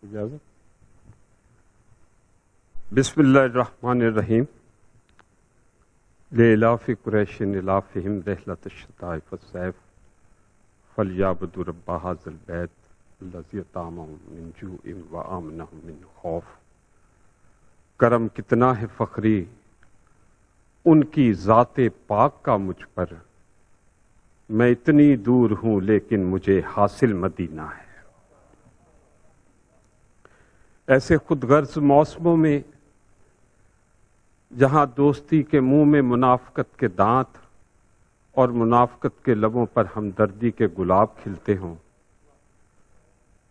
اجازت؟ بسم اللہ الرحمن الرحیم لإلاف قریش إلافہم رحلۃ الشتاء والصیف فلیعبدوا رب ھذا البیت الذی أطعمهم من جوع وآمنهم من خوف۔ کرم کتنا ہے فخری ان کی ذات پاک کا مجھ پر، میں اتنی دور ہوں لیکن مجھے حاصل مدینہ ہے۔ ایسے خود غرض موسموں میں جہاں دوستی کے منہ میں منافقت کے دانت اور منافقت کے لبوں پر ہمدردی کے گلاب کھلتے ہوں،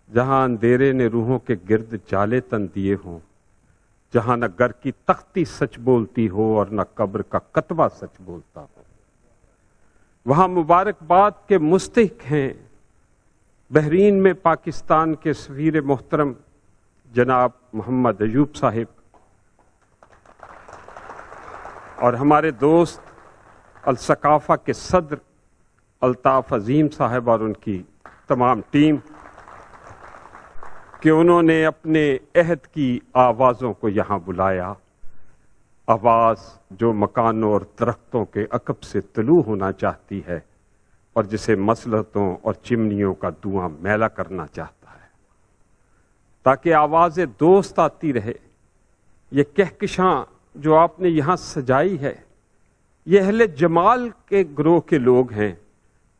جہاں اندھیرے نے روحوں کے گرد جالے تن دیے ہوں، جہاں نہ گھر کی تختی سچ بولتی ہو اور نہ قبر کا کتبہ سچ بولتا ہو، وہاں مبارکباد کے مستحق ہیں بحرین میں پاکستان کے سفیر محترم جناب محمد ایوب صاحب اور ہمارے دوست الثقافہ کے صدر الطاف عظیم صاحب اور ان کی تمام ٹیم کہ انہوں نے اپنے عہد کی آوازوں کو یہاں بلایا، آواز جو مکانوں اور درختوں کے عقب سے طلوع ہونا چاہتی ہے اور جسے مسلطوں اور چمنیوں کا دھواں میلا کرنا چاہتا ہے، تاکہ آواز دوست آتی رہے۔ یہ کہکشاں جو آپ نے یہاں سجائی ہے، یہ اہل جمال کے گروہ کے لوگ ہیں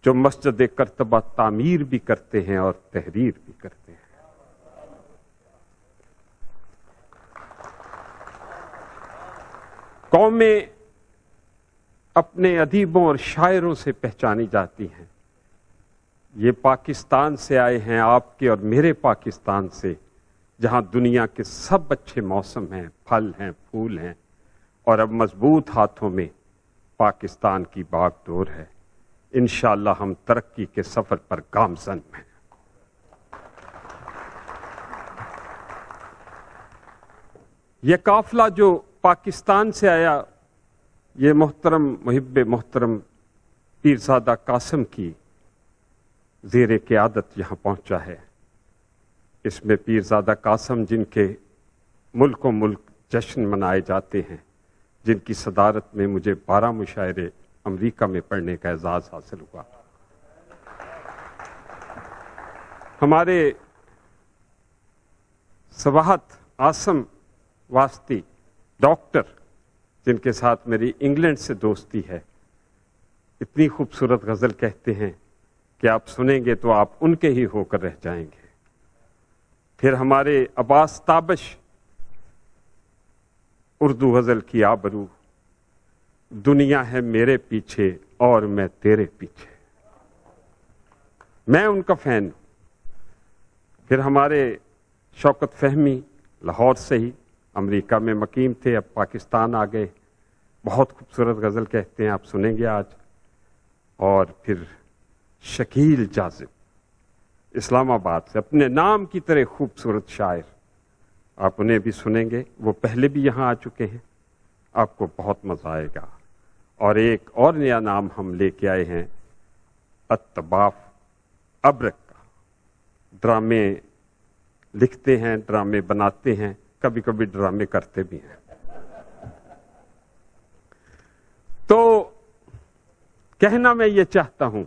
جو مسجد کرتبہ تعمیر بھی کرتے ہیں اور تحریر بھی کرتے ہیں۔ قومیں اپنے ادیبوں اور شاعروں سے پہچانی جاتی ہیں۔ یہ پاکستان سے آئے ہیں، آپ کے اور میرے پاکستان سے، جہاں دنیا کے سب اچھے موسم ہیں، پھل ہیں، پھول ہیں، اور اب مضبوط ہاتھوں میں پاکستان کی باغ ڈور ہے۔ انشاءاللہ ہم ترقی کے سفر پر گامزن ہیں۔ یہ قافلہ جو پاکستان سے آیا، یہ محترم محب محترم پیرزادہ قاسم کی زیر قیادت یہاں پہنچا ہے۔ اس میں پیرزادہ قاسم جن کے ملک و ملک جشن منائے جاتے ہیں، جن کی صدارت میں مجھے 12 مشاعرے امریکہ میں پڑھنے کا اعزاز حاصل ہوا، ہمارے سواحت عاصم واسطی ڈاکٹر جن کے ساتھ میری انگلینڈ سے دوستی ہے، اتنی خوبصورت غزل کہتے ہیں کہ آپ سنیں گے تو آپ ان کے ہی ہو کر رہ جائیں گے۔ پھر ہمارے عباس تابش، اردو غزل کی آبرو، دنیا ہے میرے پیچھے اور میں تیرے پیچھے، میں ان کا فین ہوں۔ پھر ہمارے شوکت فہمی لاہور سے ہی، امریکہ میں مقیم تھے، اب پاکستان آ گئے، بہت خوبصورت غزل کہتے ہیں، آپ سنیں گے آج۔ اور پھر شکیل جاذب اسلام آباد سے، اپنے نام کی طرح خوبصورت شاعر، آپ انہیں بھی سنیں گے، وہ پہلے بھی یہاں آ چکے ہیں، آپ کو بہت مزہ آئے گا۔ اور ایک اور نیا نام ہم لے کے آئے ہیں، اتباف ابرک کا، ڈرامے لکھتے ہیں، ڈرامے بناتے ہیں، کبھی کبھی ڈرامے کرتے بھی ہیں۔ تو کہنا میں یہ چاہتا ہوں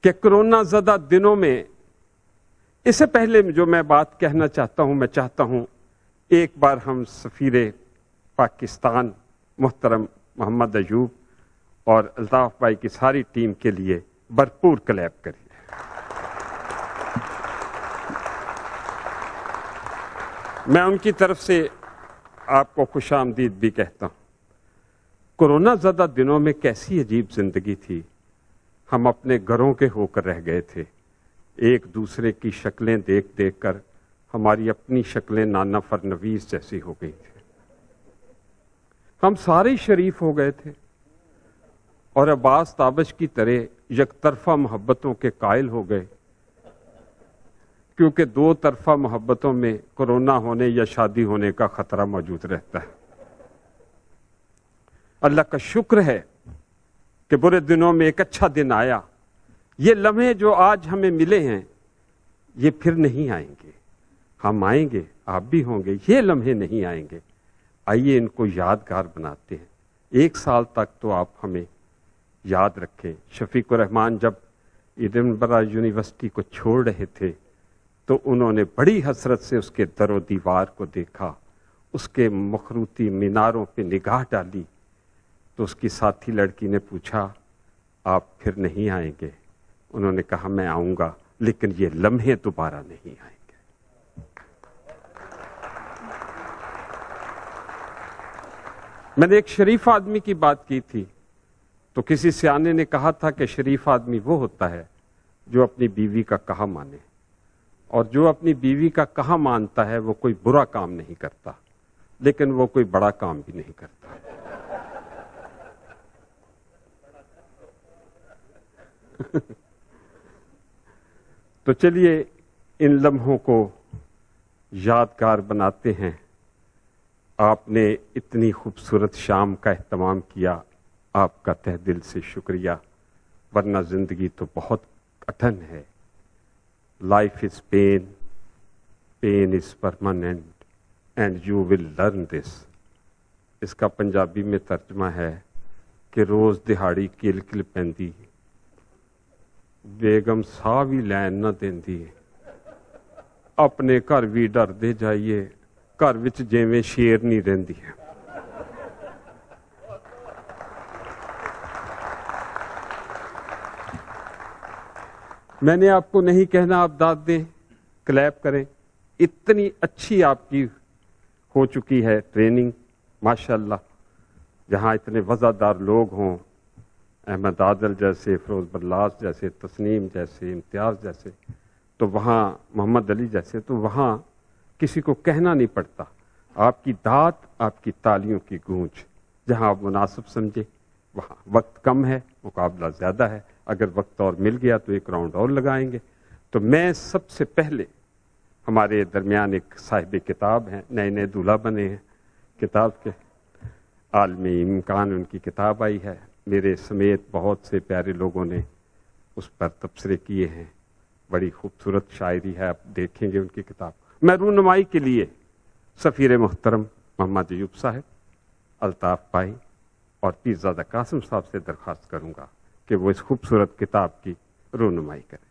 کہ کرونا زدہ دنوں میں، اس سے پہلے جو میں بات کہنا چاہتا ہوں، میں چاہتا ہوں ایک بار ہم سفیر پاکستان محترم محمد ایوب اور الطاف بھائی کی ساری ٹیم کے لیے بھرپور کلیپ کریے۔ میں ان کی طرف سے آپ کو خوش آمدید بھی کہتا ہوں۔ کورونا زدہ دنوں میں کیسی عجیب زندگی تھی، ہم اپنے گھروں کے ہو کر رہ گئے تھے، ایک دوسرے کی شکلیں دیکھ دیکھ کر ہماری اپنی شکلیں نانا فرنویس جیسی ہو گئی تھی، ہم سارے شریف ہو گئے تھے اور عباس تابش کی طرح یک طرفہ محبتوں کے قائل ہو گئے، کیونکہ دو طرفہ محبتوں میں کورونا ہونے یا شادی ہونے کا خطرہ موجود رہتا ہے۔ اللہ کا شکر ہے کہ برے دنوں میں ایک اچھا دن آیا۔ یہ لمحے جو آج ہمیں ملے ہیں، یہ پھر نہیں آئیں گے. ہم آئیں گے، آپ بھی ہوں گے، یہ لمحے نہیں آئیں گے. آئیے ان کو یادگار بناتے ہیں. 1 سال تک تو آپ ہمیں یاد رکھیں. شفیق الرحمان جب ایڈنبرا یونیورسٹی کو چھوڑ رہے تھے تو انہوں نے بڑی حسرت سے اس کے در و دیوار کو دیکھا، اس کے مخروطی میناروں پہ نگاہ ڈالی. تو اس کی ساتھی لڑکی نے پوچھا آپ پھر نہیں آئیں گے؟ انہوں نے کہا میں آؤں گا، لیکن یہ لمحے دوبارہ نہیں آئیں گے. میں نے ایک شریف آدمی کی بات کی تھی تو کسی سیانے نے کہا تھا کہ شریف آدمی وہ ہوتا ہے جو اپنی بیوی کا کہا مانے، اور جو اپنی بیوی کا کہا مانتا ہے وہ کوئی برا کام نہیں کرتا، لیکن وہ کوئی بڑا کام بھی نہیں کرتا. تو چلیے ان لمحوں کو یادگار بناتے ہیں. آپ نے اتنی خوبصورت شام کا اہتمام کیا، آپ کا تہ دل سے شکریہ، ورنہ زندگی تو بہت کٹھن ہے. Life is pain, pain is permanent and you will learn this. اس کا پنجابی میں ترجمہ ہے کہ روز دہاڑی کل کل پیندی، بیگم ساہ بھی لین نہ دیندی، اپنے گھر بھی ڈر دے جائیے، گھر وچ جیویں شیر نہیں رہندی ہے. میں نے آپ کو نہیں کہنا آپ داد دیں، کلیپ کریں. اتنی اچھی آپ کی ہو چکی ہے ٹریننگ ماشاءاللہ. جہاں اتنے وزادار لوگ ہوں، احمد عادل جیسے، فیروز برلاس جیسے، تسنیم جیسے، امتیاز جیسے، تو وہاں محمد علی جیسے، تو وہاں کسی کو کہنا نہیں پڑتا. آپ کی داد، آپ کی تالیوں کی گونج. جہاں آپ مناسب سمجھے وہاں. وقت کم ہے، مقابلہ زیادہ ہے. اگر وقت اور مل گیا تو ایک راؤنڈ اور لگائیں گے. تو میں سب سے پہلے، ہمارے درمیان ایک صاحب کتاب ہیں، نئے نئے دولہا بنے ہیں کتاب کے، عالمی امکان ان کی کتاب آئی ہے. میرے سمیت بہت سے پیارے لوگوں نے اس پر تبصرے کیے ہیں. بڑی خوبصورت شاعری ہے، آپ دیکھیں گے ان کی کتاب. میں رونمائی کے لیے سفیر محترم محمد ایوب صاحب، الطاف بھائی اور پیرزادہ قاسم صاحب سے درخواست کروں گا کہ وہ اس خوبصورت کتاب کی رونمائی کریں.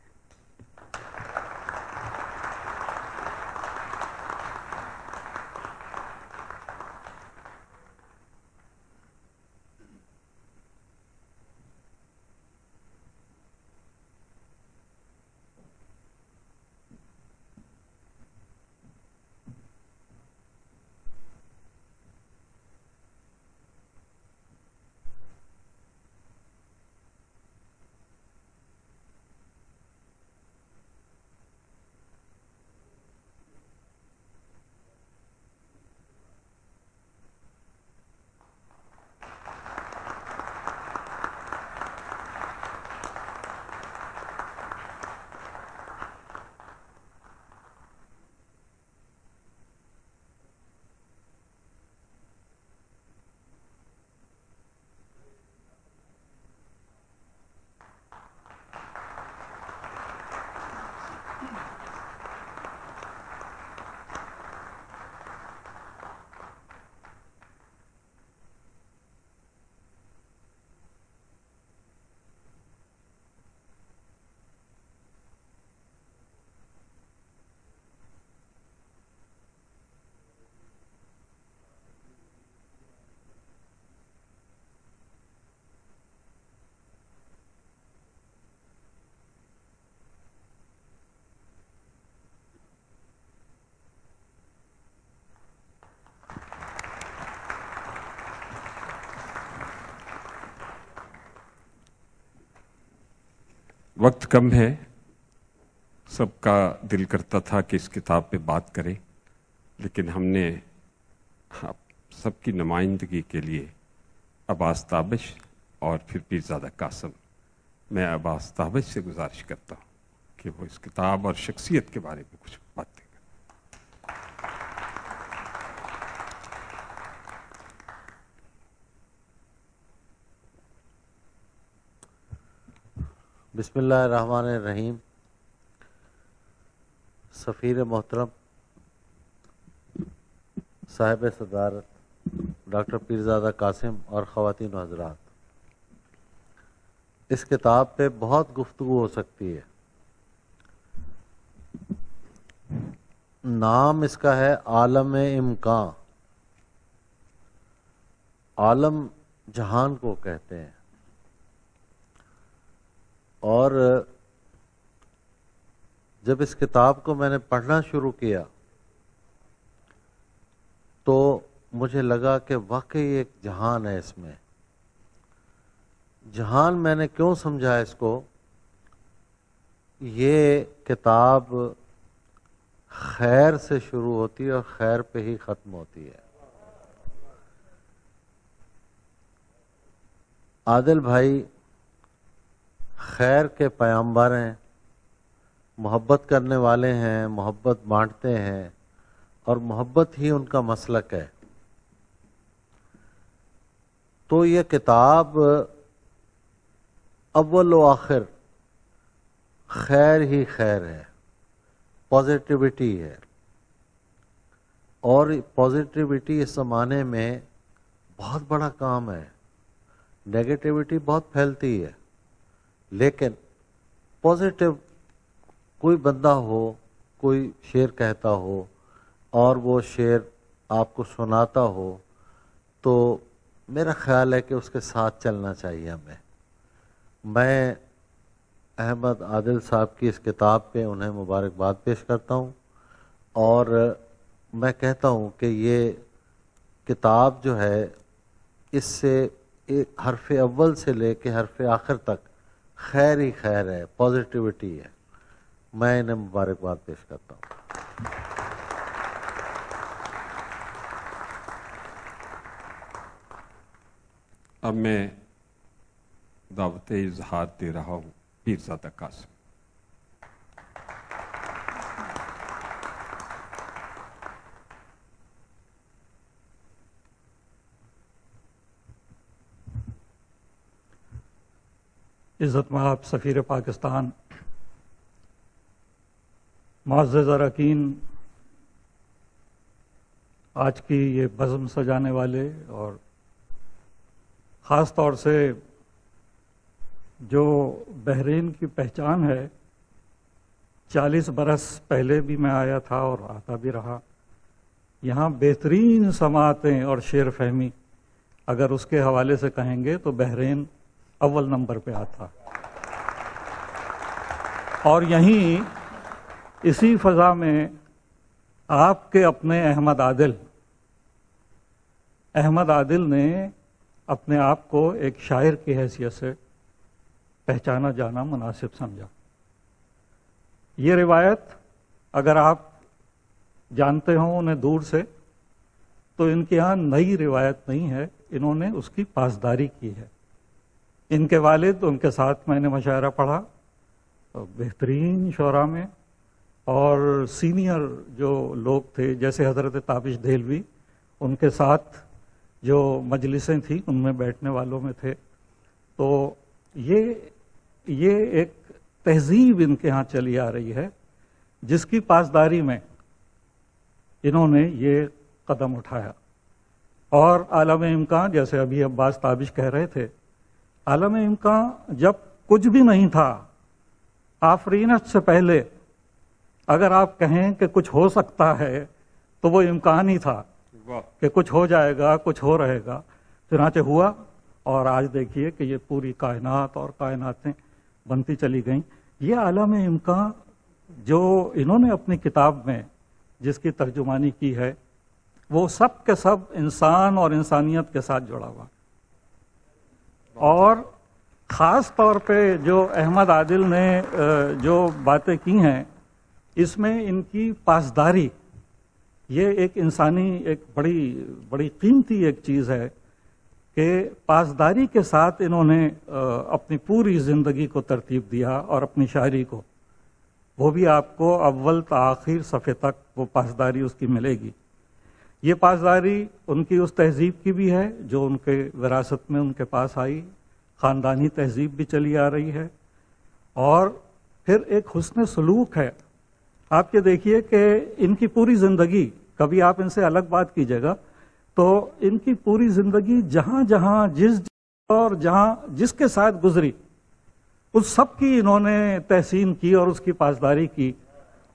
وقت کم ہے، سب کا دل کرتا تھا کہ اس کتاب پہ بات کریں، لیکن ہم نے سب کی نمائندگی کے لیے عباس تابش اور پھر پیرزادہ قاسم، میں عباس تابش سے گزارش کرتا ہوں کہ وہ اس کتاب اور شخصیت کے بارے میں کچھ باتیں کریں. بسم اللہ الرحمن الرحیم. سفیر محترم صاحب صدارت ڈاکٹر پیرزادہ قاسم اور خواتین و حضرات، اس کتاب پہ بہت گفتگو ہو سکتی ہے۔ نام اس کا ہے عالم امکان۔ عالم جہان کو کہتے ہیں، اور جب اس کتاب کو میں نے پڑھنا شروع کیا تو مجھے لگا کہ واقعی ایک جہان ہے اس میں۔ جہان میں نے کیوں سمجھا اس کو؟ یہ کتاب خیر سے شروع ہوتی ہے اور خیر پہ ہی ختم ہوتی ہے۔ عادل بھائی خیر کے پیامبر ہیں، محبت کرنے والے ہیں، محبت بانٹتے ہیں، اور محبت ہی ان کا مسلک ہے۔ تو یہ کتاب اول و آخر خیر ہی خیر ہے، پازیٹیوٹی ہے، اور پازیٹیوٹی اس زمانے میں بہت بڑا کام ہے۔ نیگیٹیوٹی بہت پھیلتی ہے، لیکن پازیٹیو کوئی بندہ ہو، کوئی شعر کہتا ہو اور وہ شعر آپ کو سناتا ہو، تو میرا خیال ہے کہ اس کے ساتھ چلنا چاہیے ہمیں۔ میں احمد عادل صاحب کی اس کتاب پہ انہیں مبارکباد پیش کرتا ہوں، اور میں کہتا ہوں کہ یہ کتاب جو ہے اس سے حرف اول سے لے کے حرف آخر تک خیر ہی خیر ہے، پازیٹیوٹی ہے۔ میں انہیں مبارکباد پیش کرتا ہوں۔ اب میں دعوت اظہار دے رہا ہوں پیرزادہ قاسم۔ عزت مآب سفیر پاکستان، معزز اراکین، آج کی یہ بزم سجانے والے، اور خاص طور سے جو بحرین کی پہچان ہے، 40 برس پہلے بھی میں آیا تھا اور آتا بھی رہا۔ یہاں بہترین سماعتیں اور شعر فہمی اگر اس کے حوالے سے کہیں گے تو بحرین اول نمبر پہ آتا۔ اور یہیں اسی فضا میں آپ کے اپنے احمد عادل نے اپنے آپ کو ایک شاعر کی حیثیت سے پہچانا جانا مناسب سمجھا۔ یہ روایت اگر آپ جانتے ہوں انہیں دور سے، تو ان کے یہاں نئی روایت نہیں ہے، انہوں نے اس کی پاسداری کی ہے۔ ان کے والد، ان کے ساتھ میں نے مشاعرہ پڑھا، بہترین شعراء میں، اور سینئر جو لوگ تھے جیسے حضرت تابش دہلوی، ان کے ساتھ جو مجلسیں تھیں ان میں بیٹھنے والوں میں تھے۔ تو یہ ایک تہذیب ان کے ہاں چلی آ رہی ہے، جس کی پاسداری میں انہوں نے یہ قدم اٹھایا۔ اور عالم امکان، جیسے ابھی عباس تابش کہہ رہے تھے، عالم امکان جب کچھ بھی نہیں تھا، آفرینت سے پہلے اگر آپ کہیں کہ کچھ ہو سکتا ہے تو وہ امکان ہی تھا کہ کچھ ہو جائے گا، کچھ ہو رہے گا۔ چنانچہ ہوا، اور آج دیکھیے کہ یہ پوری کائنات اور کائناتیں بنتی چلی گئیں۔ یہ عالم امکان جو انہوں نے اپنی کتاب میں جس کی ترجمانی کی ہے، وہ سب کے سب انسان اور انسانیت کے ساتھ جڑا ہوا۔ اور خاص طور پہ جو احمد عادل نے جو باتیں کی ہیں، اس میں ان کی پاسداری، یہ ایک انسانی ایک بڑی قیمتی ایک چیز ہے کہ پاسداری کے ساتھ انہوں نے اپنی پوری زندگی کو ترتیب دیا، اور اپنی شاعری کو، وہ بھی آپ کو اول تا آخر صفحے تک وہ پاسداری اس کی ملے گی۔ یہ پاسداری ان کی اس تہذیب کی بھی ہے جو ان کے وراثت میں ان کے پاس آئی، خاندانی تہذیب بھی چلی آ رہی ہے، اور پھر ایک حسن سلوک ہے۔ آپ یہ دیکھیے کہ ان کی پوری زندگی، کبھی آپ ان سے الگ بات کیجیے گا تو ان کی پوری زندگی جہاں جہاں جس اور جہاں جس کے ساتھ گزری اس سب کی انہوں نے تحسین کی اور اس کی پاسداری کی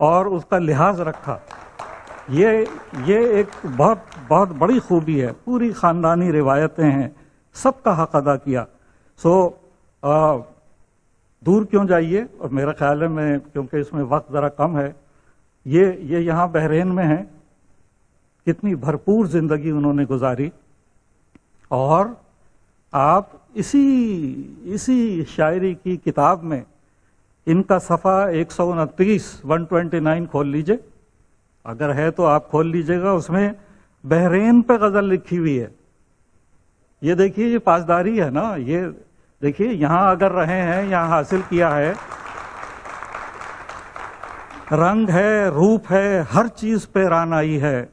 اور اس کا لحاظ رکھا. یہ ایک بہت بہت بڑی خوبی ہے. پوری خاندانی روایتیں ہیں، سب کا حق ادا کیا. دور کیوں جائیے، اور میرا خیال ہے میں کیونکہ اس میں وقت ذرا کم ہے، یہ یہاں بحرین میں ہیں. کتنی بھرپور زندگی انہوں نے گزاری. اور آپ اسی شاعری کی کتاب میں ان کا صفحہ 129 کھول لیجئے، اگر ہے تو آپ کھول لیجئے گا. اس میں بحرین پہ غزل لکھی ہوئی ہے. یہ دیکھیے، یہ پاسداری ہے نا. یہ دیکھیے، یہاں اگر رہے ہیں، یہاں حاصل کیا ہے، رنگ ہے، روپ ہے، ہر چیز پہ رانائی ہے.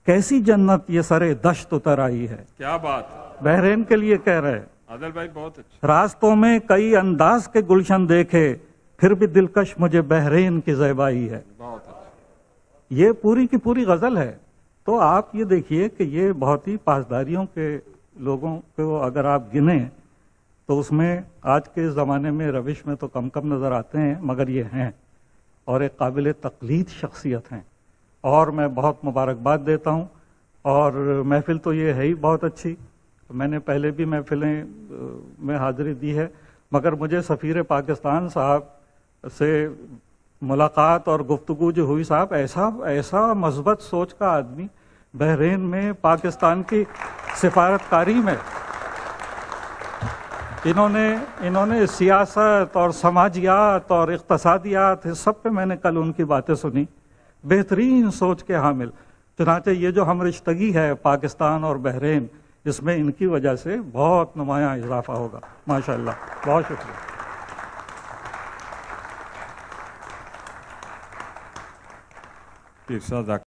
کیسی جنت یہ سرے دشت اتر آئی ہے. کیا بات، بحرین کے لیے کہہ رہے. عادل بھائی بہت اچھا. راستوں میں کئی انداز کے گلشن دیکھے، پھر بھی دلکش مجھے بحرین کی زیبائی ہے. بہت اچھا. یہ پوری کی پوری غزل ہے. تو آپ یہ دیکھیے کہ یہ بہت ہی پاسداریوں کے لوگوں کو اگر آپ گنیں تو اس میں آج کے زمانے میں روش میں تو کم نظر آتے ہیں، مگر یہ ہیں اور ایک قابل تقلید شخصیت ہیں. اور میں بہت مبارکباد دیتا ہوں. اور محفل تو یہ ہے ہی بہت اچھی. میں نے پہلے بھی محفلیں میں حاضری دی ہے، مگر مجھے سفیر پاکستان صاحب سے ملاقات اور گفتگو جو ہوئی، صاحب ایسا مثبت سوچ کا آدمی بحرین میں پاکستان کی سفارتکاری میں، انہوں نے سیاست اور سماجیات اور اقتصادیات، اس سب پہ میں نے کل ان کی باتیں سنی. بہترین سوچ کے حامل. چنانچہ یہ جو ہم رشتگی ہے پاکستان اور بحرین، اس میں ان کی وجہ سے بہت نمایاں اضافہ ہوگا. ماشاءاللہ، بہت شکریہ. پیر صاحب